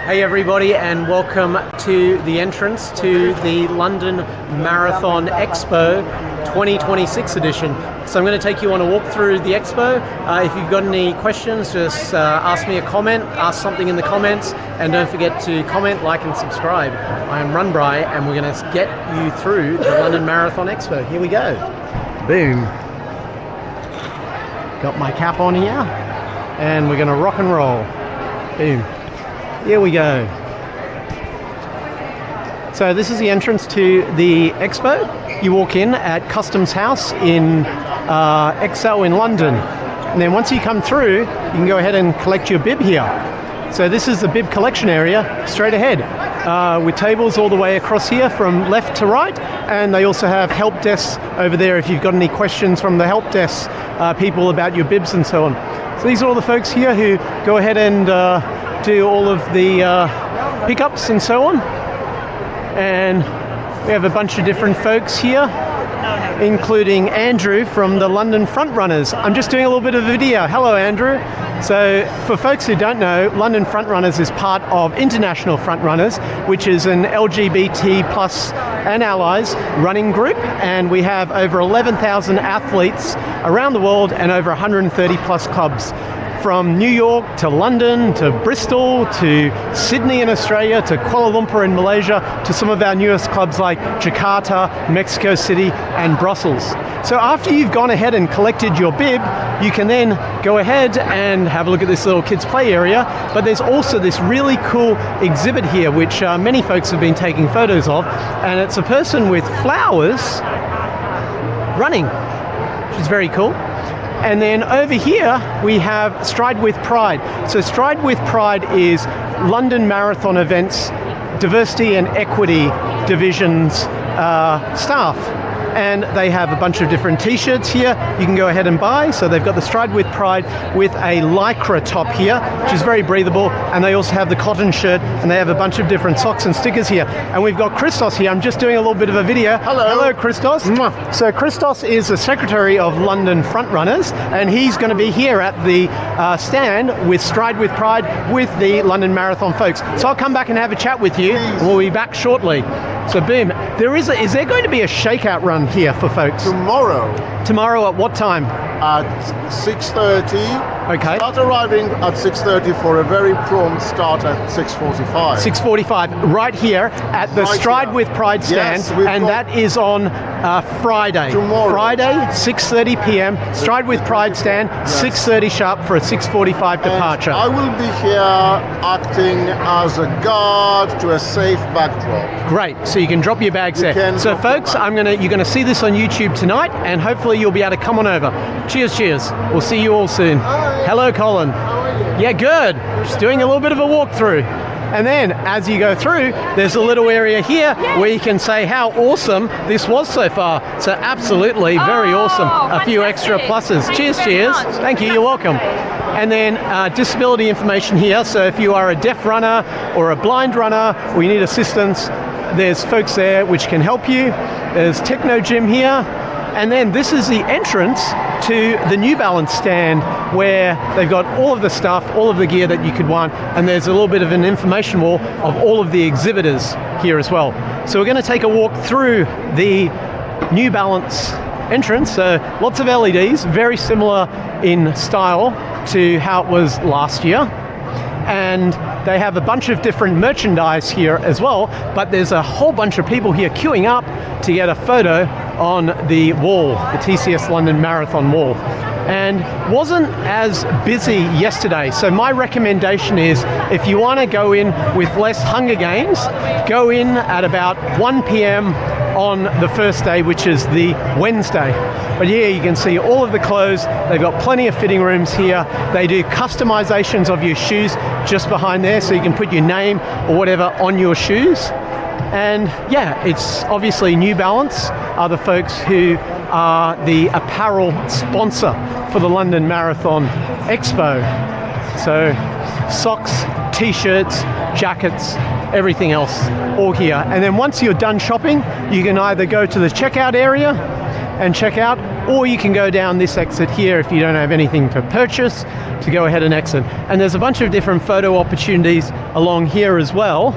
Hey everybody, and welcome to the entrance to the London Marathon Expo 2026 edition. So I'm going to take you on a walk through the Expo. If you've got any questions, just ask me a comment, ask something in the comments, and don't forget to comment, like and subscribe. I am Runbry, and we're going to get you through the London Marathon Expo. Here we go. Boom. Got my cap on here, and we're going to rock and roll. Boom. Here we go. So this is the entrance to the Expo. You walk in at Customs House in Expo in London. And then once you come through, you can go ahead and collect your bib here. So this is the bib collection area straight ahead, with tables all the way across here from left to right. And they also have help desks over there if you've got any questions from the help desk people about your bibs and so on. So these are all the folks here who go ahead and do all of the pickups and so on. And we have a bunch of different folks here, including Andrew from the London Frontrunners. I'm just doing a little bit of a video. Hello, Andrew. So for folks who don't know, London Frontrunners is part of International Frontrunners, which is an LGBT plus and allies running group, and we have over 11,000 athletes around the world and over 130 plus clubs. From New York to London to Bristol to Sydney in Australia to Kuala Lumpur in Malaysia to some of our newest clubs like Jakarta, Mexico City and Brussels. So after you've gone ahead and collected your bib, you can then go ahead and have a look at this little kids play area. But there's also this really cool exhibit here which many folks have been taking photos of, and it's a person with flowers running, which is very cool. And then over here we have Stride with Pride. So Stride with Pride is London Marathon Events Diversity and Equity Division's staff. And they have a bunch of different t-shirts here you can go ahead and buy. So they've got the Stride with Pride with a lycra top here, which is very breathable. And they also have the cotton shirt, and they have a bunch of different socks and stickers here. And we've got Christos here. I'm just doing a little bit of a video. Hello. Hello, Christos. Mwah. So Christos is the secretary of London Frontrunners, and he's going to be here at the stand with Stride with Pride with the London Marathon folks. So I'll come back and have a chat with you, and we'll be back shortly. So boom, is there going to be a shakeout run here for folks? Tomorrow at what time? At 6:30. Okay. Start arriving at 6:30 for a very prompt start at 6:45. 6:45, right here at the Right Stride here. with Pride stand, Yes, and that is on Friday. Tomorrow. Friday, 6:30 p.m. Stride with Pride stand, 6:30 sharp for a 6:45 departure. I will be here acting as a guard to a safe backdrop. Great, so you can drop your bags there. So folks, you're gonna see this on YouTube tonight, and hopefully you'll be able to come on over. Cheers, cheers. We'll see you all soon. Hi. Hello, Colin. How are you? Yeah, good. Just doing a little bit of a walkthrough. And then as you go through, there's a little area here where you can say how awesome this was so far. So absolutely, very awesome. A few extra pluses. Cheers, cheers. Thank you, you're welcome. And then disability information here. So if you are a deaf runner or a blind runner, or you need assistance, there's folks there which can help you. There's Techno Gym here. And then this is the entrance to the New Balance stand, where they've got all of the stuff, all of the gear that you could want, and there's a little bit of an information wall of all of the exhibitors here as well. So we're going to take a walk through the New Balance entrance. So lots of LEDs, very similar in style to how it was last year. And they have a bunch of different merchandise here as well, but there's a whole bunch of people here queuing up to get a photo on the wall, the TCS London Marathon wall. And wasn't as busy yesterday. So my recommendation is, if you want to go in with less Hunger Games, go in at about 1 p.m. on the first day, which is the Wednesday. But here you can see all of the clothes. They've got plenty of fitting rooms here. They do customizations of your shoes just behind there, so you can put your name or whatever on your shoes. And yeah, it's obviously New Balance are the folks who are the apparel sponsor for the London Marathon Expo. So socks, t-shirts, jackets, everything else all here. And then once you're done shopping, you can either go to the checkout area and check out, or you can go down this exit here if you don't have anything to purchase, to go ahead and exit. And there's a bunch of different photo opportunities along here as well.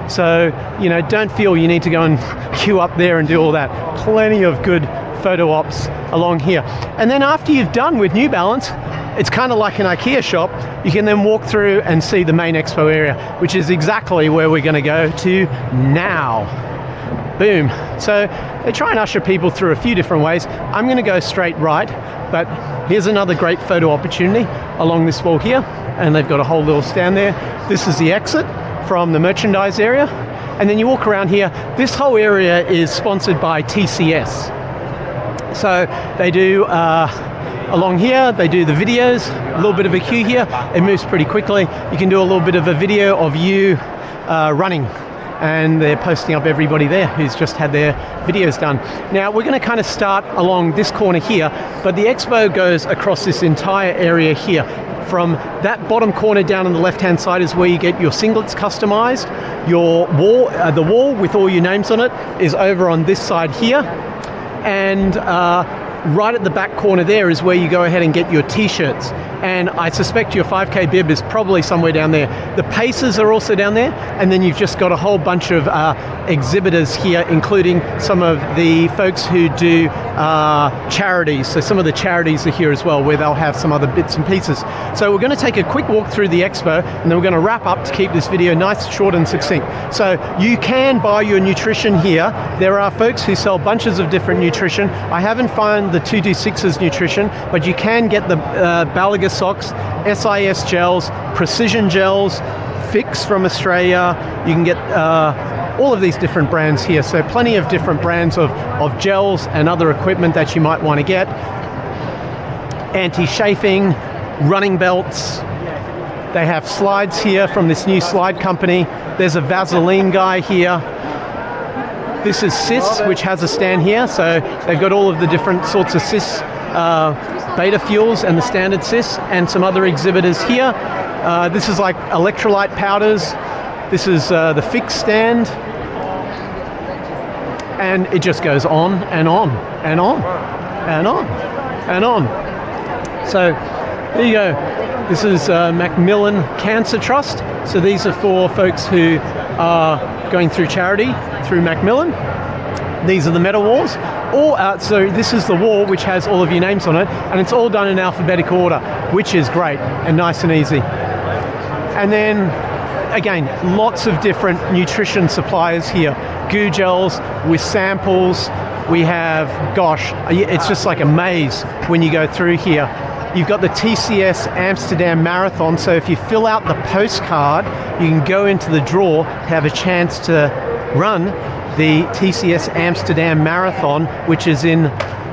So, you know, don't feel you need to go and queue up there and do all that. Plenty of good photo ops along here. And then after you've done with New Balance, it's kind of like an IKEA shop. You can then walk through and see the main expo area, which is exactly where we're going to go to now. Boom. So they try and usher people through a few different ways. I'm going to go straight right, but here's another great photo opportunity along this wall here, and they've got a whole little stand there. This is the exit from the merchandise area, and then you walk around here. This whole area is sponsored by TCS. So they do along here, they do the videos, a little bit of a queue here. It moves pretty quickly. You can do a little bit of a video of you running, and they're posting up everybody there who's just had their videos done. Now we're going to kind of start along this corner here, but the expo goes across this entire area here. From that bottom corner down on the left-hand side is where you get your singlets customized. Your wall, the wall with all your names on it, is over on this side here. And right at the back corner there is where you go ahead and get your t-shirts. And I suspect your 5K bib is probably somewhere down there. The paces are also down there, and then you've just got a whole bunch of exhibitors here, including some of the folks who do charities. So some of the charities are here as well, where they'll have some other bits and pieces. So we're going to take a quick walk through the expo, and then we're going to wrap up to keep this video nice, short and succinct. So you can buy your nutrition here. There are folks who sell bunches of different nutrition. I haven't found the 226's nutrition, but you can get the Balaga socks, SIS gels, Precision gels, Fix from Australia. You can get all of these different brands here. So plenty of different brands of gels and other equipment that you might want to get. Anti-chafing, running belts. They have slides here from this new slide company. There's a Vaseline guy here. This is CIS, which has a stand here. So they've got all of the different sorts of CIS beta fuels and the standard CIS, and some other exhibitors here. This is like electrolyte powders. This is the Fix stand. And it just goes on and on and on and on and on. So there you go. This is Macmillan Cancer Trust. So these are for folks who are going through charity through Macmillan. These are the metal walls. So this is the wall which has all of your names on it, and it's all done in alphabetical order, which is great and nice and easy. And then again, lots of different nutrition suppliers here. Goo gels with samples. We have, gosh, it's just like a maze when you go through here. You've got the TCS Amsterdam Marathon, so if you fill out the postcard, you can go into the draw, have a chance to run the TCS Amsterdam Marathon, which is in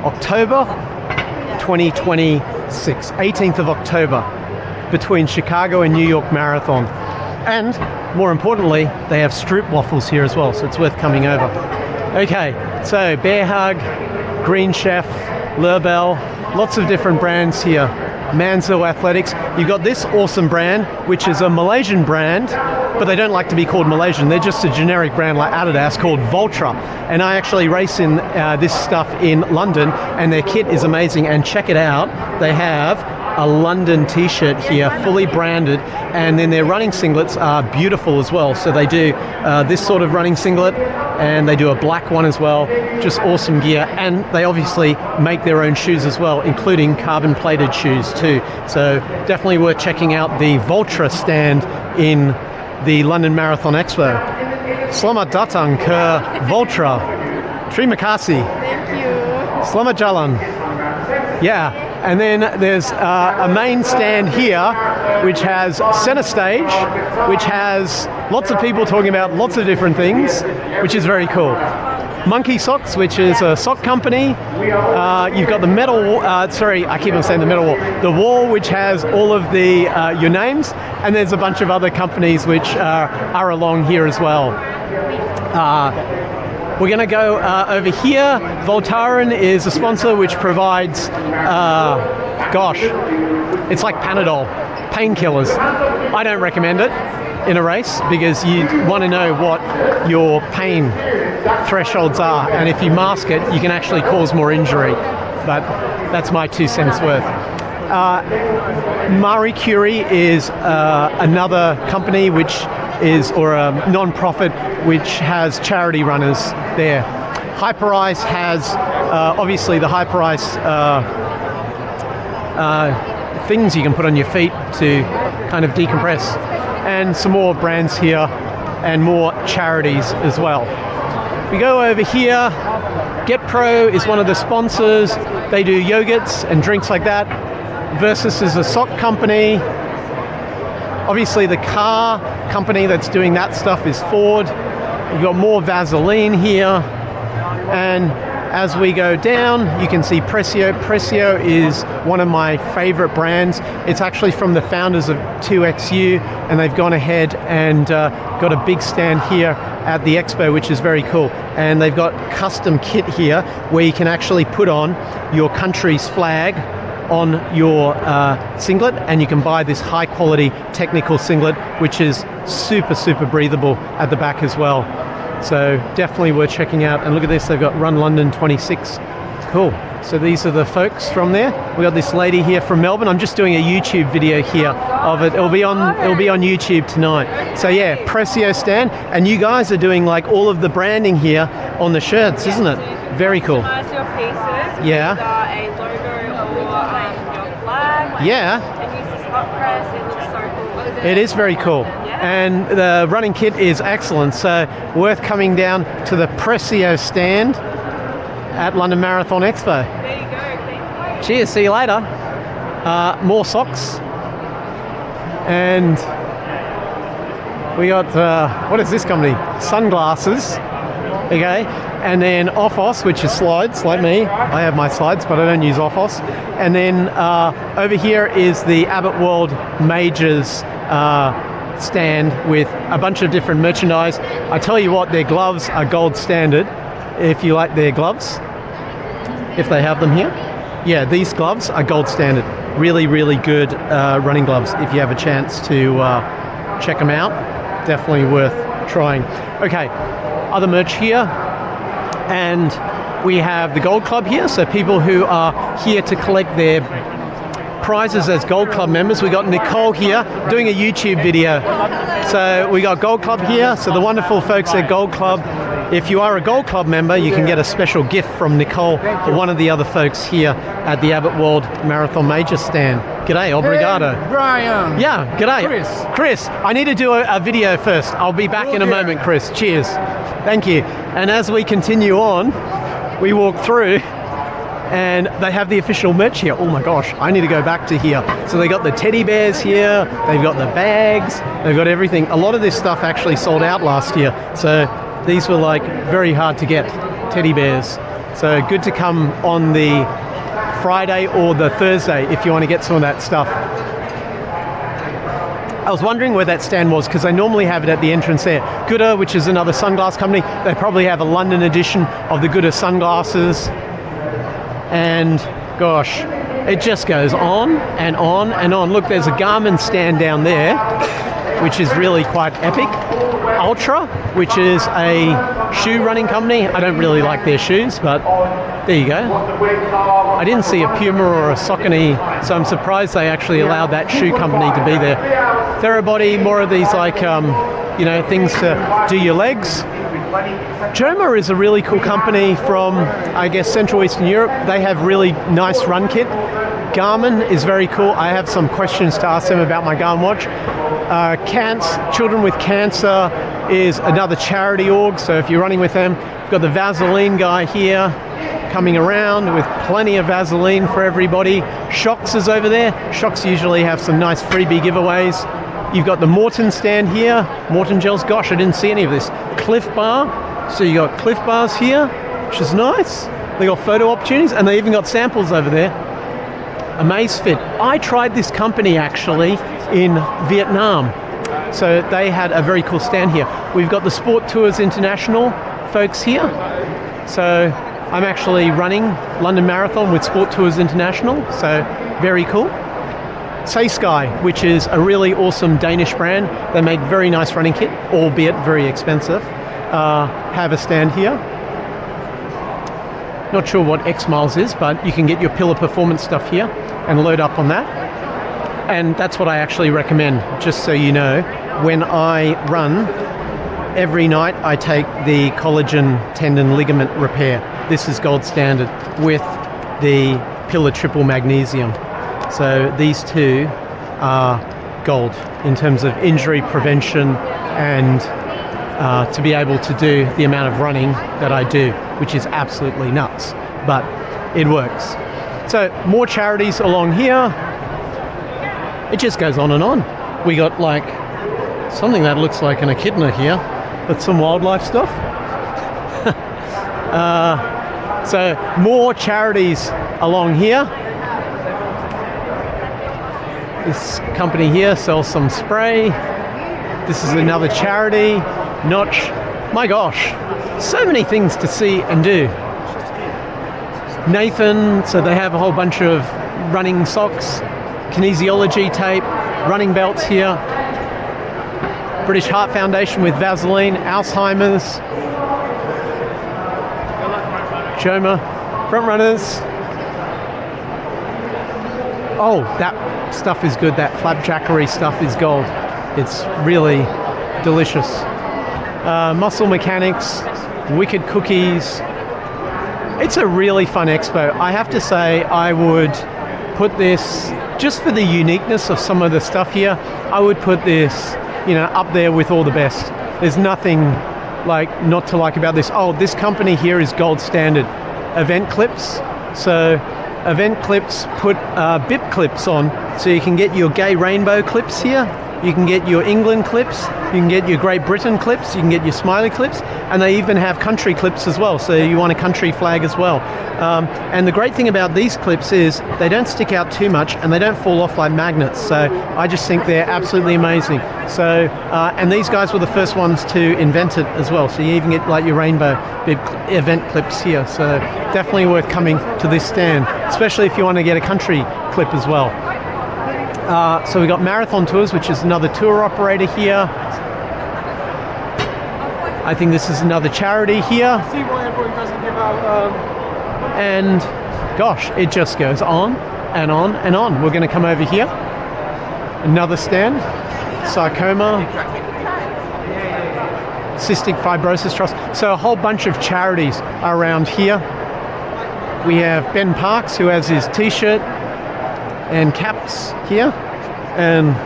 October 2026, 18th of October, between Chicago and New York Marathon. And more importantly, they have Stroop waffles here as well, so it's worth coming over. Okay, so Bear Hug, Green Chef, Lurbel, lots of different brands here. Manzo Athletics. You've got this awesome brand, which is a Malaysian brand, but they don't like to be called Malaysian. They're just a generic brand like Adidas called Vultra. And I actually race in this stuff in London, and their kit is amazing. And check it out. They have a London t-shirt here, fully branded, and then their running singlets are beautiful as well. So they do this sort of running singlet, and they do a black one as well. Just awesome gear. And they obviously make their own shoes as well, including carbon plated shoes too. So definitely worth checking out the Vultra stand in the London Marathon Expo. Selamat datang ke Vultra. Terima kasih. Thank you. Selamat jalan. Yeah, and then there's a main stand here which has center stage, which has lots of people talking about lots of different things, which is very cool. Monkey Socks, which is a sock company. You've got the metal, sorry, I keep on saying the metal wall. The wall which has all of the your names, and there's a bunch of other companies which are along here as well. We're going to go over here. Voltaren is a sponsor which provides, gosh, it's like Panadol, painkillers. I don't recommend it in a race because you want to know what your pain thresholds are, and if you mask it, you can actually cause more injury. but that's my 2 cents worth. Marie Curie is another company or a non-profit which has charity runners there. Hyperice has obviously the Hyperice things you can put on your feet to kind of decompress, and some more brands here and more charities as well. We go over here. GetPro is one of the sponsors. They do yogurts and drinks like that. Versus is a sock company. Obviously the car company that's doing that stuff is Ford. We've got more Vaseline here. And as we go down, you can see Precio. Precio is one of my favorite brands. It's actually from the founders of 2XU, and they've gone ahead and got a big stand here at the Expo, which is very cool. And they've got custom kit here where you can actually put on your country's flag on your singlet, and you can buy this high quality technical singlet, which is super breathable at the back as well. So definitely worth checking out. And look at this, they've got Run London 26. Cool. So these are the folks from there. We got this lady here from Melbourne. I'm just doing a YouTube video here of it. It'll be on YouTube tonight. So yeah, Precio stand, and you guys are doing like all of the branding here on the shirts, isn't it? Very cool. Your pieces. Yeah. A logo or your flag. Yeah. And use this hot press. It looks so cool. It is very cool. And the running kit is excellent, so worth coming down to the Precio stand at London Marathon Expo. There you go. Thank you. Cheers, see you later. More socks. And we got, what is this company? Sunglasses. Okay. And then Offos, which is slides, like me. I have my slides, but I don't use Offos. And then over here is the Abbott World Majors stand with a bunch of different merchandise. I tell you what, their gloves are gold standard if you like their gloves, if they have them here. Yeah, these gloves are gold standard. Really good running gloves. If you have a chance to check them out, definitely worth trying. Okay, other merch here, and we have the Gold Club here, so people who are here to collect their prizes as Gold Club members. We got Nicole here doing a YouTube video. So we got Gold Club here, so the wonderful folks at Gold Club. If you are a Gold Club member, you can get a special gift from Nicole or one of the other folks here at the Abbott World Marathon Major stand. G'day, obrigado. Hey, Brian. Yeah, g'day. Chris, I need to do a video first. I'll be back in a moment, Chris. Cheers. Thank you. And as we continue on, we walk through, and they have the official merch here. Oh my gosh, I need to go back to here. So they got the teddy bears here, they've got the bags, they've got everything. A lot of this stuff actually sold out last year. So these were like very hard to get, teddy bears. So good to come on the Friday or the Thursday if you want to get some of that stuff. I was wondering where that stand was because they normally have it at the entrance there. Gooder, which is another sunglass company, they probably have a London edition of the Gooder sunglasses. And gosh, it just goes on and on and on. Look, there's a Garmin stand down there, which is really quite epic. Ultra, which is a shoe running company. I don't really like their shoes, but there you go. I didn't see a Puma or a Saucony, so I'm surprised they actually allowed that shoe company to be there. Therabody, more of these like, things to do your legs. Joma is a really cool company from, I guess, Central Eastern Europe. They have really nice run kit. Garmin is very cool. I have some questions to ask them about my Garmin watch. Children with Cancer is another charity org, so if you're running with them, we've got the Vaseline guy here coming around with plenty of Vaseline for everybody. Shox is over there. Shox usually have some nice freebie giveaways. You've got the Morton stand here, Morton gels. Gosh, I didn't see any of this. Cliff Bar, so you got Cliff Bars here, which is nice. They got photo opportunities, and they even got samples over there. Amazfit. I tried this company actually in Vietnam, so they had a very cool stand here. We've got the Sport Tours International folks here, so I'm actually running London Marathon with Sport Tours International, so very cool. Saysky, which is a really awesome Danish brand. They make very nice running kit, albeit very expensive. Have a stand here. Not sure what X Miles is, but you can get your Pillar Performance stuff here and load up on that. And that's what I actually recommend, just so you know. When I run, every night I take the collagen tendon ligament repair. This is gold standard with the Pillar Triple Magnesium. So these two are gold in terms of injury prevention and to be able to do the amount of running that I do, which is absolutely nuts, but it works. So more charities along here. It just goes on and on. We got like something that looks like an echidna here. That's some wildlife stuff. So more charities along here. This company here sells some spray. This is another charity. Notch. My gosh, so many things to see and do. Nathan, so they have a whole bunch of running socks, kinesiology tape, running belts here. British Heart Foundation with Vaseline, Alzheimer's, Joma, front runners. Oh, that stuff is good. That flapjackery stuff is gold. It's really delicious. Muscle mechanics, wicked cookies. It's a really fun expo. I have to say, I would put this, just for the uniqueness of some of the stuff here, I would put this, you know, up there with all the best. There's nothing like not to like about this. Oh, this company here is gold standard. Event clips. So event clips put bip clips on, so you can get your gay rainbow clips here. You can get your England clips, you can get your Great Britain clips, you can get your smiley clips, and they even have country clips as well, so you want a country flag as well. And the great thing about these clips is they don't stick out too much and they don't fall off like magnets, so I just think they're absolutely amazing. So, and these guys were the first ones to invent it as well, so you even get like your rainbow bib event clips here, so definitely worth coming to this stand, especially if you want to get a country clip as well. So we got Marathon Tours, which is another tour operator here. I think this is another charity here. See why everyone doesn't give out. And gosh, it just goes on and on and on. We're going to come over here. Another stand. Sarcoma. Cystic Fibrosis Trust. So a whole bunch of charities are around here. We have Ben Parks, who has his t-shirt and caps here, and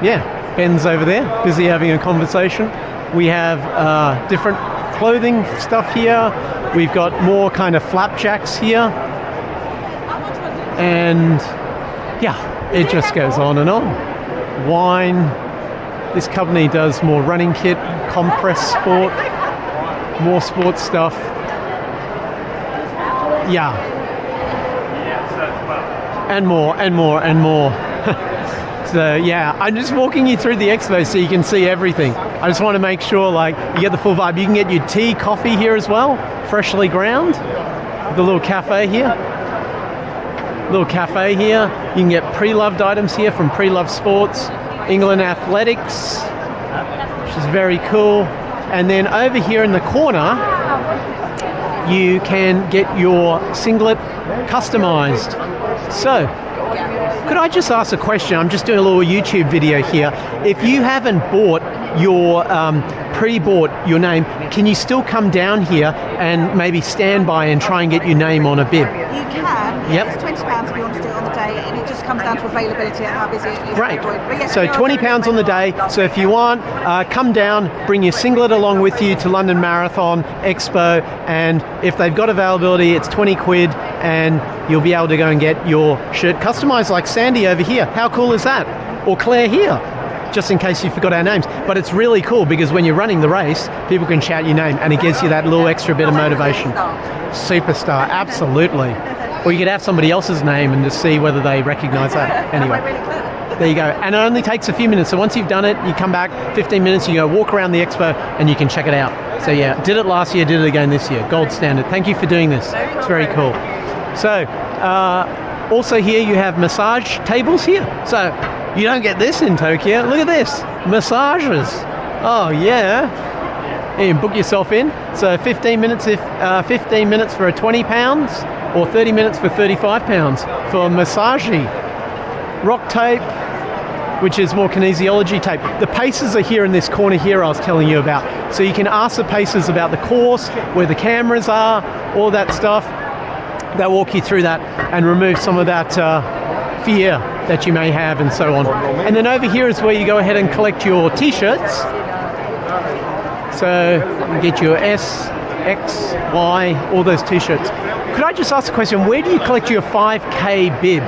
yeah, Ben's over there busy having a conversation. We have different clothing stuff here. We've got more kind of flapjacks here, and yeah, it just goes on and on. Wine. This company does more running kit, compress sport, more sports stuff. Yeah. And more and more and more. So yeah, I'm just walking you through the expo so you can see everything. I just want to make sure like you get the full vibe. You can get your tea, coffee here as well, freshly ground. The little cafe here. You can get pre-loved items here from Pre-Loved Sports, England Athletics, which is very cool. And then over here in the corner, you can get your singlet customized. So, could I just ask a question? I'm just doing a little YouTube video here. If you haven't bought your, pre-bought your name, can you still come down here and maybe stand by and try and get your name on a bib? You can. Yep. It's £20 if you want to do it on the day, and it just comes down to availability and how busy it is. Great. But yes, So you are £20 on the day. So if you want, come down, bring your singlet along with you to London Marathon Expo, and if they've got availability, it's 20 quid, and you'll be able to go and get your shirt customized like Sandy over here. How cool is that? Or Claire here, just in case you forgot our names. But it's really cool because when you're running the race, people can shout your name and it gives you that little extra bit of motivation. Superstar, absolutely. Or you could have somebody else's name and just see whether they recognize that. Anyway, there you go. And it only takes a few minutes. So once you've done it, you come back 15 minutes, you go walk around the expo and you can check it out. So yeah, did it last year, did it again this year. Gold standard. Thank you for doing this. It's very cool. So also here you have massage tables here. So you don't get this in Tokyo. Look at this, massages. Oh yeah. You can book yourself in. So 15 minutes if 15 minutes for a £20 or 30 minutes for £35 for massage. Rock tape, which is more kinesiology tape. The pacers are here in this corner here I was telling you about. So you can ask the pacers about the course, where the cameras are, all that stuff. They'll walk you through that and remove some of that fear that you may have and so on. And then over here is where you go ahead and collect your t-shirts. So you get your S, X, Y, all those t-shirts. Could I just ask a question? Where do you collect your 5K bib?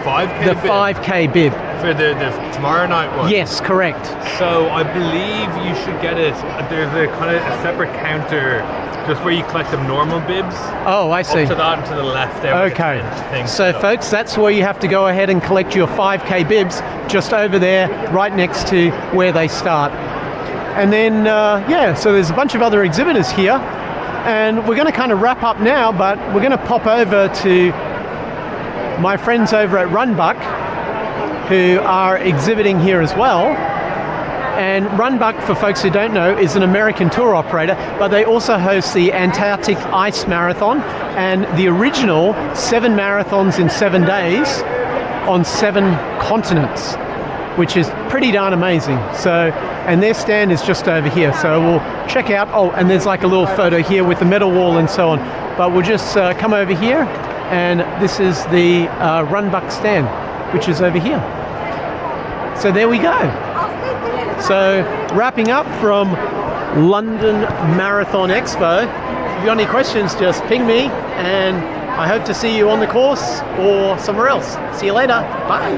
5K The bib? 5K bib. For the tomorrow night one? Yes, correct. So I believe you should get it. There's a kind of a separate counter just where you collect the normal bibs. Oh, I see. Up to that and to the left there. Okay. So folks, that's where you have to go ahead and collect your 5K bibs, just over there, right next to where they start. And then, so there's a bunch of other exhibitors here. And we're going to kind of wrap up now, but we're going to pop over to my friends over at Runbuck, who are exhibiting here as well. And Runbuck, for folks who don't know, is an American tour operator, but they also host the Antarctic Ice Marathon and the original 7 marathons in 7 days on 7 continents, which is pretty darn amazing. So, and their stand is just over here. So we'll check out, and there's like a little photo here with the medal wall and so on. But we'll just come over here, and this is the Runbuck stand, which is over here. So there we go. So wrapping up from London Marathon Expo. If you've got any questions, just ping me, and I hope to see you on the course or somewhere else. See you later. Bye.